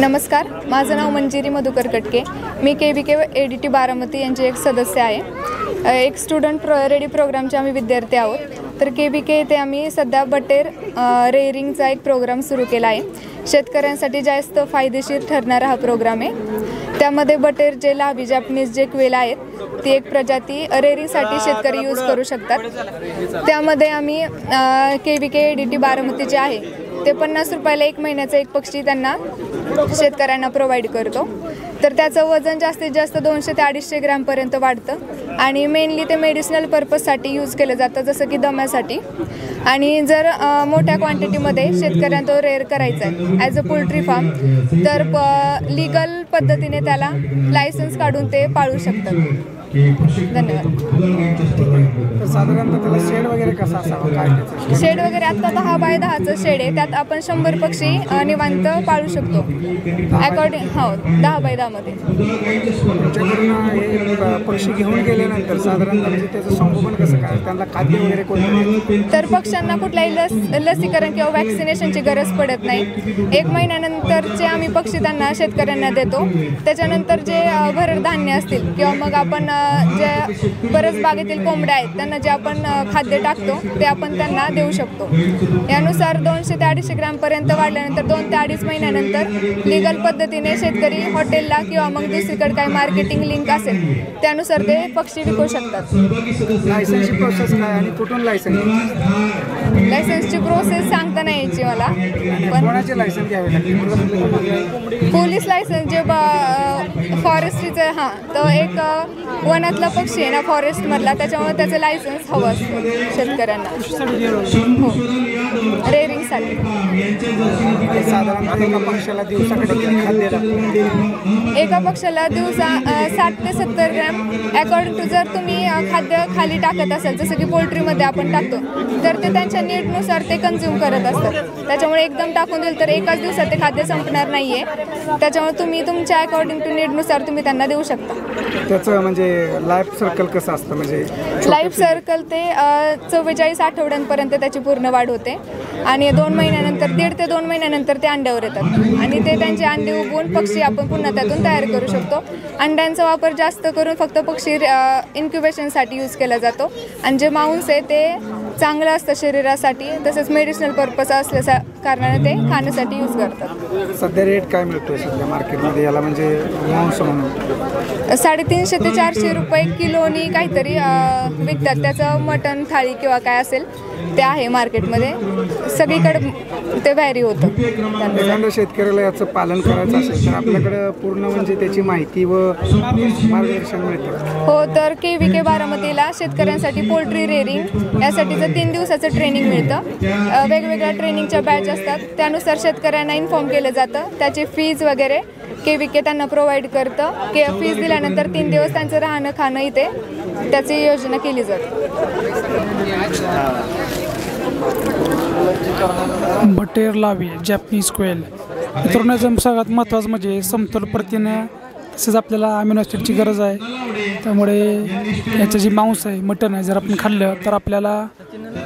नमस्कार, माझं नाव मंजिरी मधुकर कटके। मी KVK ADT बारामती यांचे एक सदस्य आहे। एक स्टुडंट रेडी प्रोग्रामचे आम्ही विद्यार्थी आहोत। तर KVK येथे आम्ही सध्या बटेर रेअरिंगचा एक प्रोग्राम सुरू केला आहे। शेतकऱ्यांसाठी जास्त फायदेशीर ठरणारा हा प्रोग्राम आहे। त्यामध्ये बटेर जे लावी जॅपनीज जे क्वेल आहेत ती एक प्रजाती रेअरिंगसाठी शेतकरी यूज करू शकतात। त्यामध्ये आम्ही KVK ADT बारामती जे आहे ते 50 रुपयाला 1 महिन्याचा एक पक्षी त्यांना शेतकऱ्यांना प्रोवाइड करतो। तर त्याचं वजन जास्तीत जास्त 200 ते 250 ग्रॅमपर्यंत वाढतं आणि मेनली ते मेडिसिनल पर्पजसाठी यूज केलं जातं, जसं की दम्यासाठी। आणि जर मोठ्या क्वांटिटीमध्ये शेतकऱ्यांना तो रेअर करायचा आहे ॲज अ पोल्ट्री फार्म, तर लीगल पद्धतीने त्याला लायसन्स काढून ते पाळू शकतात। धन्यवाद। साधारणतः त्याला शेड वगैरे कसा असावा, काय शेड वगैरे आता 10 बाय 10चं शेड आहे, त्यात आपण 100 पक्षी निवांत पाळू शकतो अकॉर्डिंग 10 बाय 10 मध्ये। पक्षी घेऊन गेल्यानंतर साधारणतः म्हणजे त्याचं संगोपन कसं काय, त्यांना खाद्य वगैरे कोणतं? तर पक्ष्यांना कुठल्याही लसीकरण किंवा वॅक्सिनेशनची गरज पडत नाही। 1 महिन्यानंतरचे आम्ही पक्षी त्यांना शेतकऱ्यांना देतो। त्याच्यानंतर जे भरड धान्य असतील किंवा मग आपण जे परस बागेतील कोंबड्या आहेत त्यांना जे आपण खाद्य टाकतो ते आपण त्यांना देऊ शकतो। यानुसार 200 ते 250 ग्रॅमपर्यंत वाढल्यानंतर 2 ते 2.5 महिन्यानंतर लीगल पद्धतीने शेतकरी हॉटेलला किंवा मग दुसरीकडे काही मार्केटिंग लिंक असेल त्यानुसार ते पक्षी विकू शकतात। लायसन्सची प्रोसेस काय आणि कुठून लायसन्सची प्रोसेस सांगता नाही यायची मला, पण कोणाचे लायसन्स घ्यावे लागते? पोलीस लायसन्स जे फॉरेस्ट्रीचं तो एक वनातला पक्षी आहे ना फॉरेस्टमधला, त्याच्यामुळे त्याचं लायसन्स हवं असतं शेतकऱ्यांना हो रेअरिंगसाठी। साधारणतः एका पक्षाला दिवसाकडे किती खाद्य लागतं? एका पक्षाला दिवसा 60 ते 70 ग्रॅम अकॉर्डिंग टू, जर तुम्ही खाद्य खाली टाकत असाल जसं की पोल्ट्रीमध्ये आपण टाकतो तर ते त्यांच्या नीडनुसार ते कन्झ्युम करत असतात। त्याच्यामुळे एकदम टाकून दिलं तर एकाच दिवसात ते खाद्य संपणार नाही आहे। त्याच्यामुळे तुम्ही तुमच्या अकॉर्डिंग टू नीडनुसार तुम्ही त्यांना देऊ शकता। त्याचं म्हणजे लाईफ सर्कल कसं असतं? म्हणजे लाईफ सर्कल ते 44 आठवड्यांपर्यंत त्याची पूर्ण वाढ होते आणि 2 महिन्यानंतर 1.5 ते 2 महिन्यानंतर ते अंड्यावर येतात आणि ते त्यांचे अंडे उगवून पक्षी आपण पुन्हा त्यातून तयार करू शकतो। अंड्यांचा वापर जास्त करून फक्त पक्षी इन्क्युबेशनसाठी यूज केला जातो आणि जे मांस आहे ते चांगलं असतं शरीरासाठी, तसंच मेडिसिनल पर्पज असल्या कारणाने ते खाण्यासाठी यूज करतात। सध्या रेट काय मिळतो सध्या मार्केटमध्ये याला, म्हणजे मांस म्हणून? 350 ते 400 रुपये किलोनी काहीतरी विकतात। त्याचं मटण थाळी किंवा काय असेल ते आहे मार्केटमध्ये, सगळीकडे ते व्हॅरी होतं। एखाद्या शेतकऱ्याला याचं पालन करायचं असेल तर आपल्याकडे पूर्ण म्हणजे त्याची माहिती व मार्गदर्शन मिळतं? हो, तर KVK बारामतीला शेतकऱ्यांसाठी पोल्ट्री रेअरिंग यासाठीचं 3 दिवसाचं ट्रेनिंग मिळतं। वेगवेगळ्या ट्रेनिंगच्या बॅच असतात, त्यानुसार शेतकऱ्यांना इन्फॉर्म केलं जातं। त्याची फीज वगैरे KVK त्यांना प्रोव्हाइड करतं। फीज दिल्यानंतर 3 दिवस त्यांचं राहणं खाणं इथे त्याची योजना केली जाते। बटेर लावी जॅपनीज क्वेल इतरण्याचं सगळ्यात महत्त्वाचं म्हणजे समतोल प्रथिने, तसेच आपल्याला अमिनो ॲसिडची गरज आहे। त्यामुळे याचं जे मांस आहे मटण आहे जर आपण खाल्लं तर आपल्याला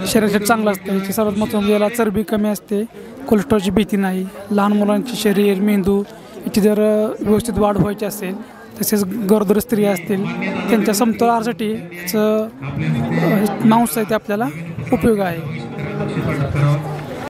शरीरासाठी चांगलं असतं। याची सर्वात महत्त्वाचं म्हणजे याला चरबी कमी असते, कोलेस्ट्रॉलची भीती नाही, लहान मुलांची शरीर मेंदू याची जर व्यवस्थित वाढ व्हायची असेल, तसेच गरोदर स्त्रिया असतील त्यांच्या समतोल आहारासाठी याचं मांस आहे ते आपल्याला उपयोग आहे।